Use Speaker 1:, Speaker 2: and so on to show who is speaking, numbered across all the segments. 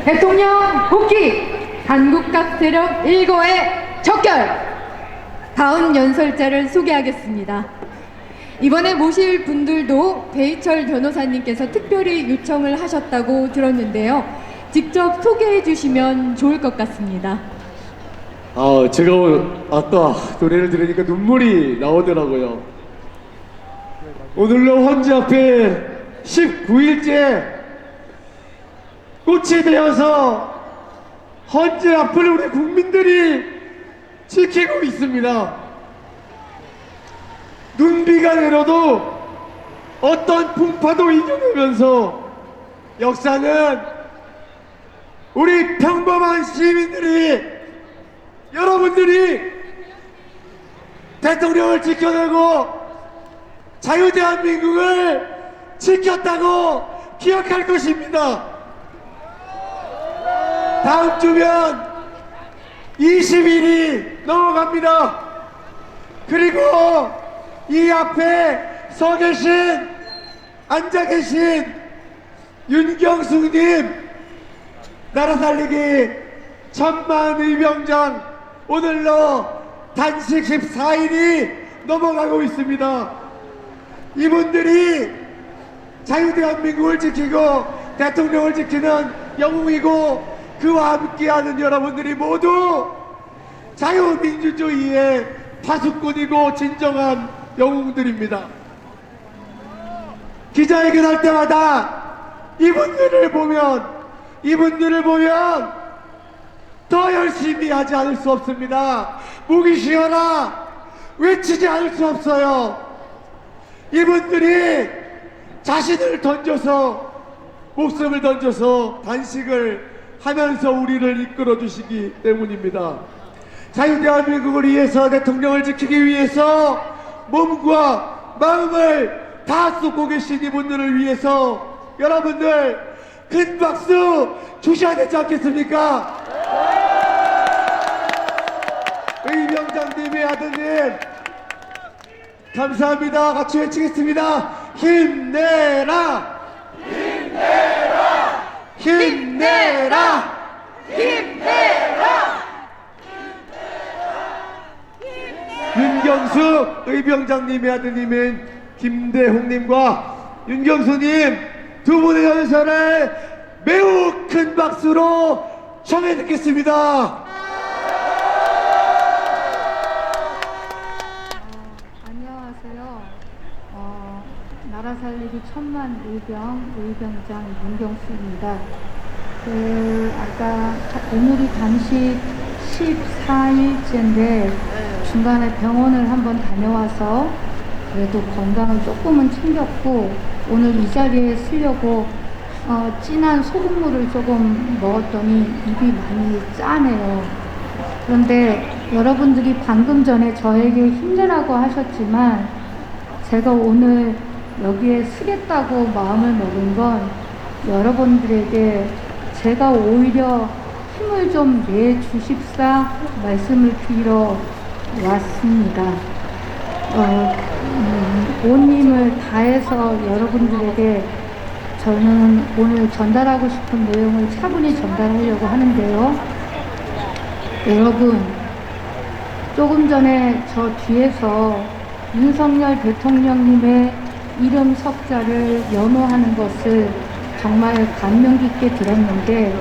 Speaker 1: 대통령 복귀 한국각 세력 일거의 적결. 다음 연설자를 소개하겠습니다. 이번에 모실 분들도 배희철 변호사님께서 특별히 요청을 하셨다고 들었는데요. 직접 소개해 주시면 좋을 것 같습니다.
Speaker 2: 제가 아까 노래를 들으니까 눈물이 나오더라고요. 오늘로 헌재 앞에 19일째 꽃이 되어서 헌재 앞을 우리 국민들이 지키고 있습니다. 눈비가 내려도 어떤 풍파도 이겨내면서 역사는 우리 평범한 시민들이, 여러분들이 대통령을 지켜내고 자유대한민국을 지켰다고 기억할 것입니다. 다음 주면 20일이 넘어갑니다. 그리고 이 앞에 서 계신, 앉아 계신 윤경숙님, 나라 살리기 천만 의병장, 오늘로 단식 14일이 넘어가고 있습니다. 이분들이 자유대한민국을 지키고 대통령을 지키는 영웅이고, 그와 함께하는 여러분들이 모두 자유민주주의의 파수꾼이고 진정한 영웅들입니다. 기자회견 할 때마다 이분들을 보면 더 열심히 하지 않을 수 없습니다. 목이 쉬어라 외치지 않을 수 없어요. 이분들이 자신을 던져서, 목숨을 던져서 단식을 하면서 우리를 이끌어 주시기 때문입니다. 자유대한민국을 위해서, 대통령을 지키기 위해서 몸과 마음을 다 쏟고 계신 이분들을 위해서 여러분들 큰 박수 주셔야 되지 않겠습니까? 의병장님의 아드님 감사합니다. 같이 외치겠습니다. 힘내라! 힘내라! 힘내라! 힘내라! 윤경숙 의병장님의 아드님인 김대홍님과 윤경수님 두 분의 연설을 매우 큰 박수로 청해 듣겠습니다.
Speaker 3: 안녕하세요. 나라 살리기 천만 의병장 윤경수입니다. 아까 오늘이 단식 14일째인데 중간에 병원을 한번 다녀와서 그래도 건강을 조금은 챙겼고, 오늘 이 자리에 쓰려고 진한 소금물을 조금 먹었더니 입이 많이 짜네요. 그런데 여러분들이 방금 전에 저에게 힘내라고 하셨지만 제가 오늘 여기에 쓰겠다고 마음을 먹은 건 여러분들에게 제가 오히려 힘을 좀 내주십사 말씀을 드리러 왔습니다. 온 힘을 다해서 여러분들에게 저는 오늘 전달하고 싶은 내용을 차분히 전달하려고 하는데요. 여러분, 조금 전에 저 뒤에서 윤석열 대통령님의 이름 석자를 연호하는 것을 정말 감명 깊게 들었는데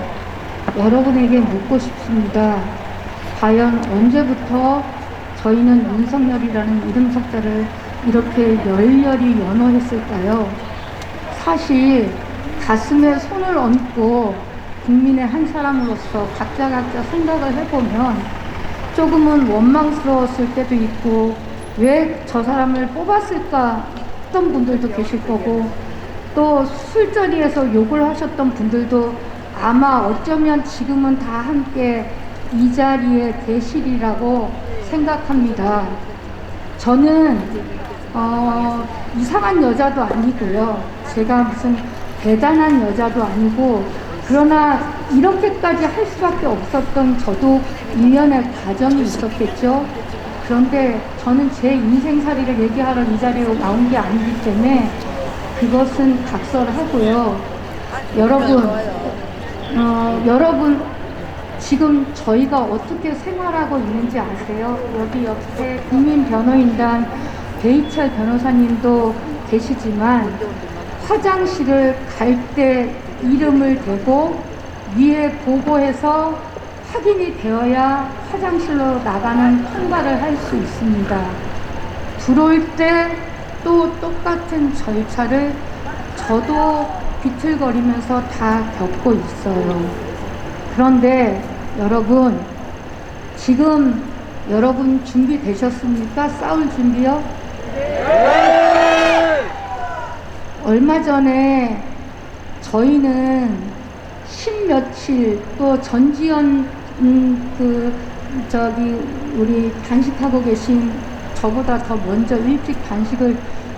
Speaker 3: 여러분에게 묻고 싶습니다. 과연 언제부터 저희는 윤석열이라는 이름 석자를 이렇게 열렬히 연호했을까요? 사실 가슴에 손을 얹고 국민의 한 사람으로서 각자 생각을 해보면 조금은 원망스러웠을 때도 있고, 왜 저 사람을 뽑았을까 했던 분들도 계실 거고, 또 술자리에서 욕을 하셨던 분들도 아마 어쩌면 지금은 다 함께 이 자리에 계시리라고 생각합니다. 저는 이상한 여자도 아니고요. 제가 무슨 대단한 여자도 아니고, 그러나 이렇게까지 할 수밖에 없었던 저도 일련의 과정이 있었겠죠. 그런데 저는 제 인생살이를 얘기하러 이 자리로 나온 게 아니기 때문에 그것은 각설하고요. 여러분, 여러분 지금 저희가 어떻게 생활하고 있는지 아세요? 여기 옆에 국민변호인단 배희철 변호사님도 계시지만 화장실을 갈 때 이름을 대고 위에 보고해서 확인이 되어야 화장실로 나가는 통과를 할 수 있습니다. 들어올 때 또 똑같은 절차를 저도 비틀거리면서 다 겪고 있어요. 그런데 여러분, 지금 여러분 준비되셨습니까? 싸울 준비요? 얼마 전에 저희는 십며칠 또 전지현 우리 단식하고 계신 저보다 더 먼저 일찍 단식을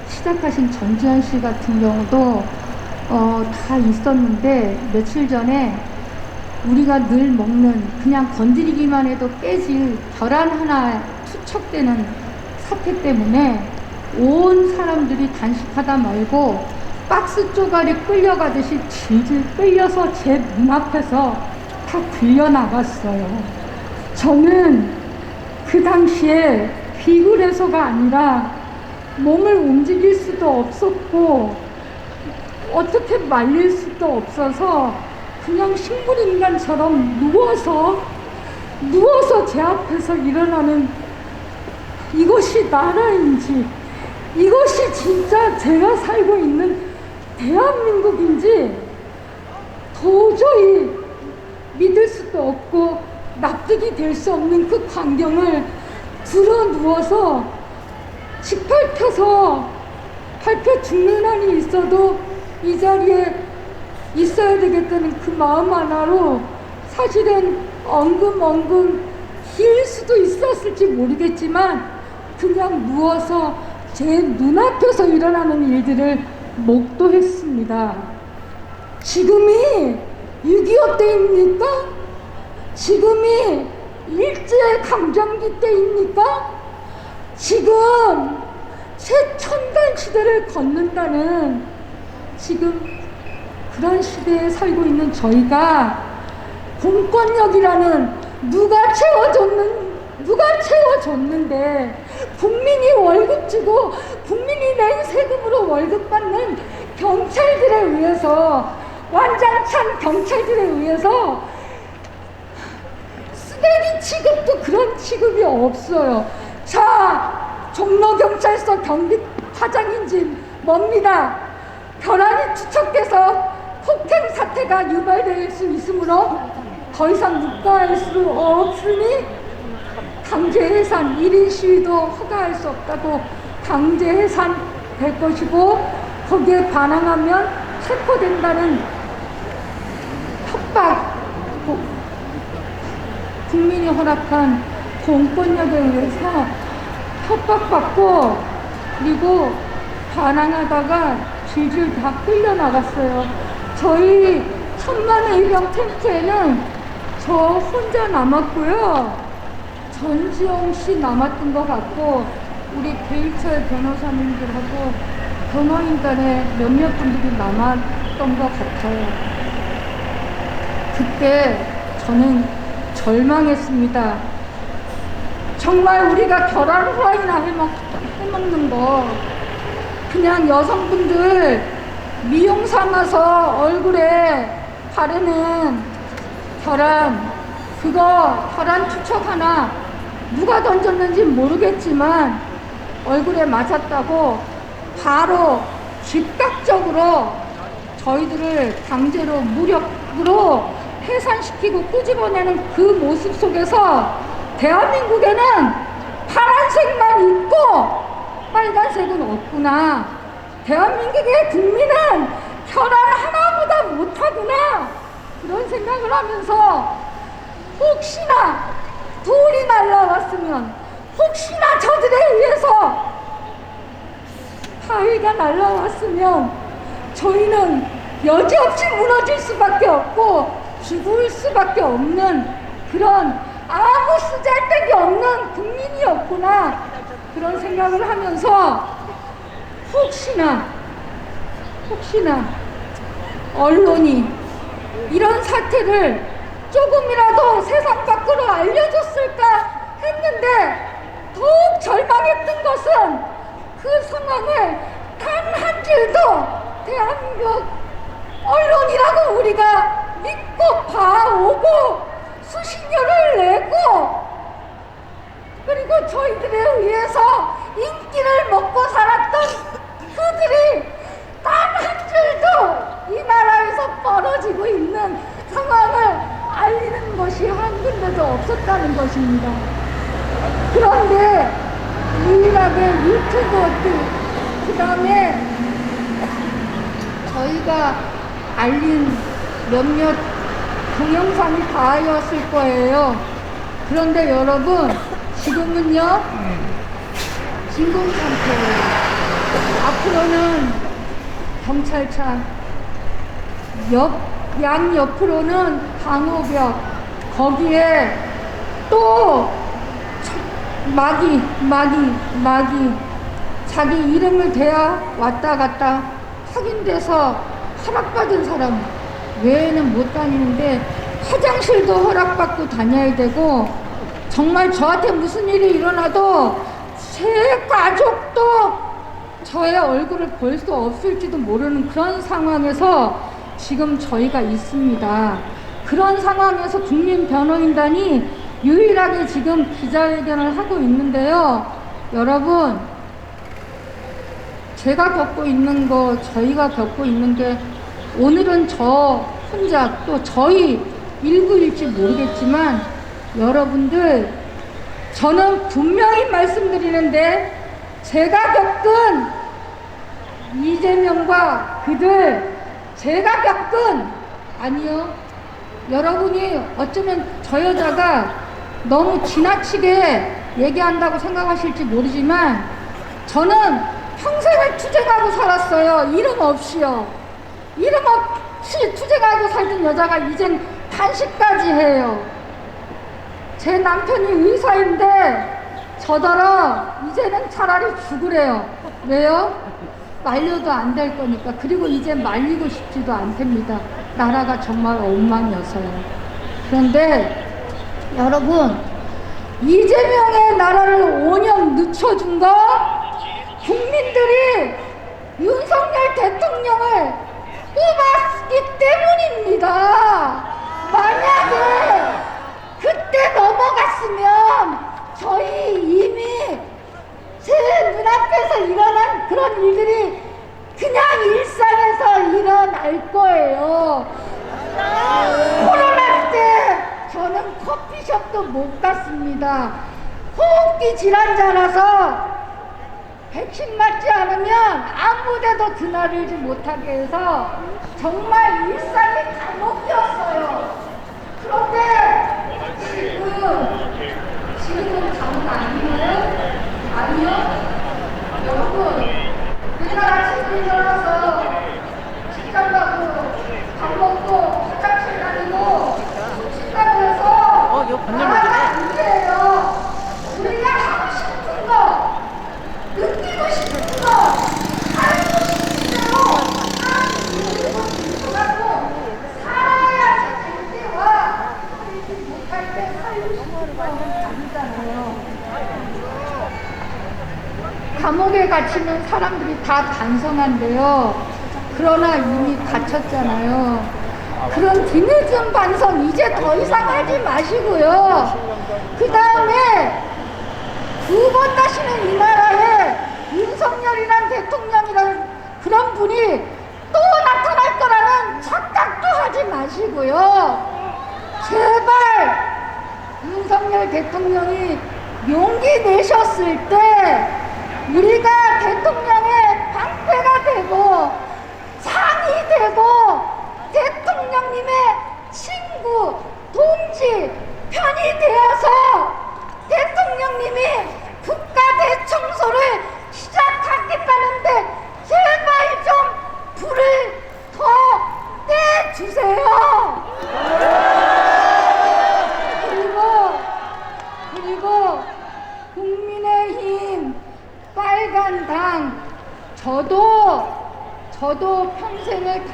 Speaker 3: 시작하신 전지현 씨 같은 경우도 다 있었는데 며칠 전에 우리가 늘 먹는 그냥 건드리기만 해도 깨질 계란 하나 투척되는 사태 때문에 온 사람들이 단식하다 말고 박스 쪼가리 끌려가듯이 질질 끌려서 제 눈앞에서 다 들려나갔어요. 저는 그 당시에 비굴해서가 아니라 몸을 움직일 수도 없었고 어떻게 말릴 수도 없어서 그냥 식물인간처럼 누워서 제 앞에서 일어나는 이것이 나라인지 이것이 진짜 제가 살고 있는 대한민국인지 도저히 믿을 수도 없고 납득이 될 수 없는 그 광경을 들어 누워서 짓밟혀서 밟혀 죽는 한이 있어도 이 자리에 있어야 되겠다는 그 마음 하나로 사실은 엉금엉금 힐 수도 있었을지 모르겠지만 그냥 누워서 제 눈앞에서 일어나는 일들을 목도했습니다. 지금이 6.25 때입니까? 지금이 일제강점기 때입니까? 지금 최첨단 시대를 걷는다는 지금 그런 시대에 살고 있는 저희가 공권력이라는 누가 채워줬는데 국민이 월급 주고 국민이 낸 세금으로 월급 받는 경찰들에 의해서 완장찬 경찰들에 의해서 쓰레기 취급도 그런 취급이 없어요. 자, 종로경찰서 경비과장인지 뭡니다. 결함이 투척돼서 폭행 사태가 유발될 수 있으므로 더 이상 묵과할 수 없으니 강제 해산 1인 시위도 허가할 수 없다고 강제 해산될 것이고 거기에 반항하면 체포된다는 협박, 국민이 허락한 공권력에 의해서 협박받고 그리고 반항하다가 질질 다 끌려나갔어요. 저희 천만의 일병 텐트에는 저 혼자 남았고요. 전지영 씨 남았던 것 같고 우리 배희철 변호사님들하고 변호인단에 몇몇 분들이 남았던 것 같아요. 그때 저는 절망했습니다. 정말 우리가 계란 후라이나 해먹는 거 그냥 여성분들 미용 삼아서 얼굴에 바르는 계란 그거 계란 투척 하나 누가 던졌는지 모르겠지만 얼굴에 맞았다고 바로 즉각적으로 저희들을 강제로 무력으로 해산시키고 끄집어내는 그 모습 속에서 대한민국에는 파란색만 있고 빨간색은 없구나. 대한민국의 국민은 계란 하나보다 못하구나. 그런 생각을 하면서 혹시나 돌이 날라왔으면 혹시나 저들에 의해서 바위가 날라왔으면 저희는 여지없이 무너질 수밖에 없고 죽을 수밖에 없는 그런 아무 쓰잘데기 없는 국민이었구나 그런 생각을 하면서 혹시나 언론이 이런 사태를 조금이라도 세상 밖으로 알려줬을까 했는데 더욱 절망했던 것은 그 상황을 단 한 줄도 대한민국 언론이라고 우리가 믿고 봐오고 수신료를 내고 그리고 저희들에 의해서 인기를 먹고 살았던 그들이 단 한 줄도 이 나라에서 벌어지고 있는 상황을 알리는 것이 한 군데도 없었다는 것입니다. 그런데 유일하게 유튜브 그 다음에 저희가 알린 몇몇 동영상이 다였을 거예요. 그런데 여러분 지금은요 진공 상태예요. 앞으로는 경찰차, 양 옆으로는 방호벽, 거기에 또 마귀 자기 이름을 대야 왔다 갔다 확인돼서 허락받은 사람 외에는 못 다니는데 화장실도 허락받고 다녀야 되고 정말 저한테 무슨 일이 일어나도 제 가족도 저의 얼굴을 볼 수 없을지도 모르는 그런 상황에서 지금 저희가 있습니다. 그런 상황에서 국민변호인단이 유일하게 지금 기자회견을 하고 있는데요. 여러분, 제가 겪고 있는 거, 저희가 겪고 있는 게 오늘은 저 혼자 또 저희 일부일지 모르겠지만 여러분들 저는 분명히 말씀드리는데 제가 겪은 이재명과 그들 제가 겪은 아니요 여러분이 어쩌면 저 여자가 너무 지나치게 얘기한다고 생각하실지 모르지만 저는 평생을 투쟁하고 살았어요. 이름 없이요. 이름 없이 투쟁하고 살던 여자가 이젠 단식까지 해요. 제 남편이 의사인데 저더러 이제는 차라리 죽으래요. 왜요? 말려도 안 될 거니까. 그리고 이제 말리고 싶지도 않답니다. 나라가 정말 엉망이어서요. 그런데 여러분 이재명의 나라를 5년 늦춰준 거 국민들이 윤석열 대통령을 뽑았기 때문입니다. 만약에 그때 넘어갔으면 저희 이미 제 눈앞에서 일어난 그런 일들이 그냥 일상에서 일어날 거예요. 코로나 때 저는 커피숍도 못 갔습니다. 호흡기 질환자라서 백신 맞지 않으면 아무 데도 드나들지 못하게 해서 정말 일상이 감옥이었어요. 그런데 지금은 감옥 아니에요? 아니요? 여러분, 맨날 아침에 일어나서 직장 가고 밥 먹고 화장실 다니고 숙식까지 해서 나라가 문제예요. 우리가 하고 싶은 거, 느끼고 싶은 거, 살고 싶은 대로 하고 살아야지 될 때와 살지 못할 때 살고 싶은 거 아니잖아요. 감옥에 갇히는 사람들이 다 반성한데요. 그러나 이미 갇혔잖아요. 그런 뒤늦은 반성 이제 더 이상 하지 마시고요. 그 다음에 두 번 다시는 이 나라에 윤석열이란 대통령이란 그런 분이 또 나타날 거라는 착각도 하지 마시고요. 제발 윤석열 대통령이 용기 내셨을 때 우리가 대통령의 방패가 되고 상이 되고 대통령님의 친구, 동지, 편이 되어서 대통령님이 국가 대청소를 시작하겠다는데 제발 좀 불을 더 떼주세요. 그리고 국민의힘 빨간당 저도 평생을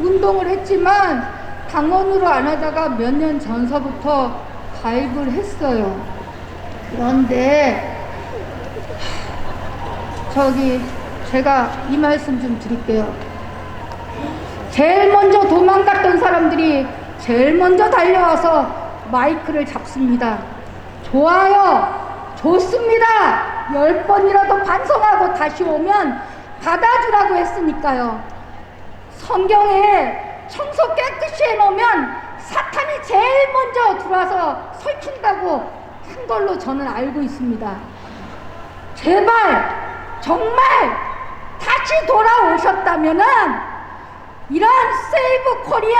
Speaker 3: 운동을 했지만 당원으로 안 하다가 몇 년 전서부터 가입을 했어요. 그런데 제가 이 말씀 좀 드릴게요. 제일 먼저 도망갔던 사람들이 제일 먼저 달려와서 마이크를 잡습니다. 좋아요, 좋습니다. 10번이라도 반성하고 다시 오면 받아주라고 했으니까요. 성경에 청소 깨끗이 해놓으면 사탄이 제일 먼저 들어와서 설친다고 한 걸로 저는 알고 있습니다. 제발 정말 다시 돌아오셨다면은 이런 세이브 코리아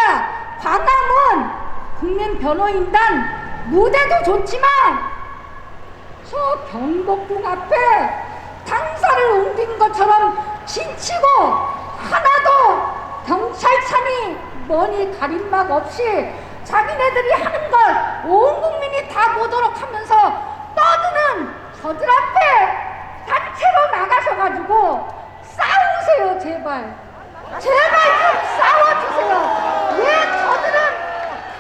Speaker 3: 광화문 국민변호인단 무대도 좋지만 저 경복궁 앞에 당사를 옮긴 것처럼 진치고 하나도 경찰차니 뭐니 가림막 없이 자기네들이 하는 걸 온 국민이 다 보도록 하면서 떠드는 저들 앞에 단체로 나가셔가지고 싸우세요. 제발 좀 싸워주세요. 왜 저들은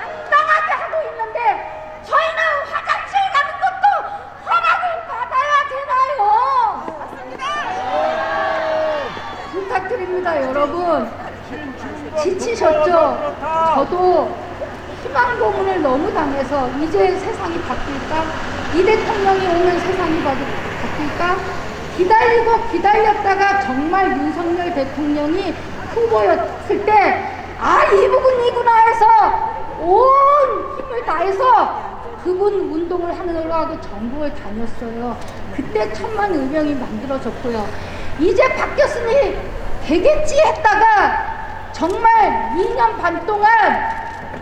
Speaker 3: 당당하게 하고 있는데 저희는 화장실 가는 것도 허락을 받아야 되나요? 부탁드립니다. 여러분 지치셨죠? 저도 희망 고문을 너무 당해서 이제 세상이 바뀔까? 이 대통령이 오면 세상이 바뀔까? 기다리고 기다렸다가 정말 윤석열 대통령이 후보였을 때 이분이구나 해서 온 힘을 다해서 그분 운동을 하느라고 하고 전국을 다녔어요. 그때 1000만 의병이 만들어졌고요. 이제 바뀌었으니 되겠지 했다가 정말 2년 반 동안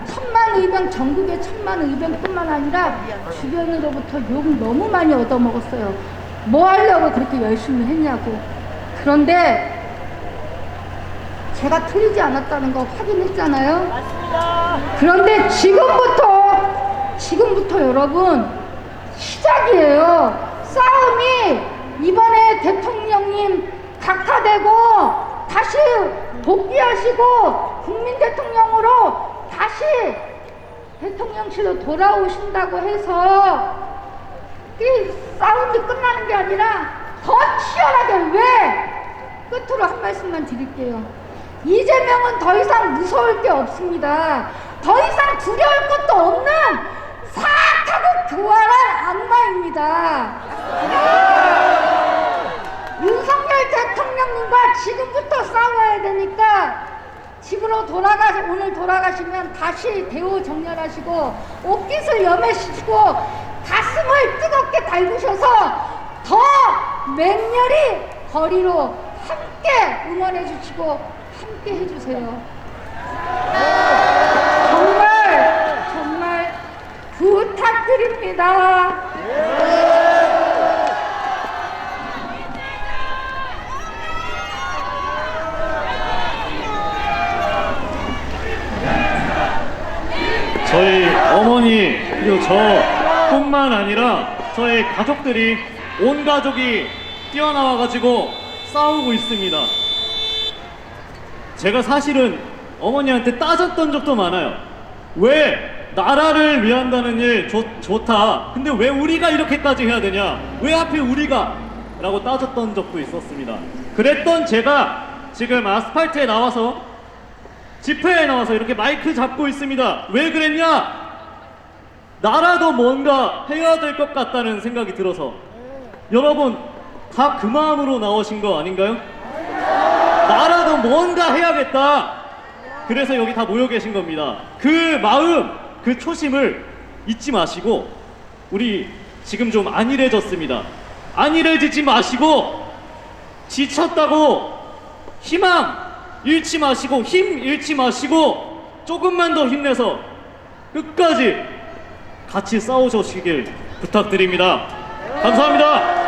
Speaker 3: 1000만 의병, 전국의 1000만 의병뿐만 아니라 주변으로부터 욕 너무 많이 얻어먹었어요. 뭐 하려고 그렇게 열심히 했냐고. 그런데 제가 틀리지 않았다는 거 확인했잖아요. 맞습니다. 그런데 지금부터 여러분 시작이에요. 싸움이 이번에 대통령님 각하되고 다시 복귀하시고 국민 대통령으로 다시 대통령실로 돌아오신다고 해서 이 싸움이 끝나는 게 아니라 더 치열하게. 왜? 끝으로 한 말씀만 드릴게요. 이재명은 더 이상 무서울 게 없습니다. 더 이상 두려울 것도 없는 사악하고 교활한 악마입니다. 윤석열 대통령님과 지금부터 싸워야 되니까 집으로 오늘 돌아가시면 다시 대우 정렬하시고 옷깃을 염해시키고 가슴을 뜨겁게 달구셔서 더 맹렬히 거리로 함께 응원해 주시고 함께 해주세요. 정말 부탁드립니다.
Speaker 4: 저희 어머니 그리고 저뿐만 아니라 저희 가족들이 온 가족이 뛰어나와가지고 싸우고 있습니다. 제가 사실은 어머니한테 따졌던 적도 많아요. 왜 나라를 위한다는 일 좋다. 근데 왜 우리가 이렇게까지 해야 되냐? 왜 하필 우리가? 라고 따졌던 적도 있었습니다. 그랬던 제가 지금 아스팔트에 나와서 집회에 나와서 이렇게 마이크 잡고 있습니다. 왜 그랬냐? 나라도 뭔가 해야 될 것 같다는 생각이 들어서. 여러분 다 그 마음으로 나오신 거 아닌가요? 나라도 뭔가 해야겠다. 그래서 여기 다 모여 계신 겁니다. 그 마음, 그 초심을 잊지 마시고, 우리 지금 좀 안일해졌습니다. 안일해지지 마시고, 지쳤다고 희망 잃지 마시고, 힘 잃지 마시고, 조금만 더 힘내서 끝까지 같이 싸우시길 부탁드립니다. 감사합니다.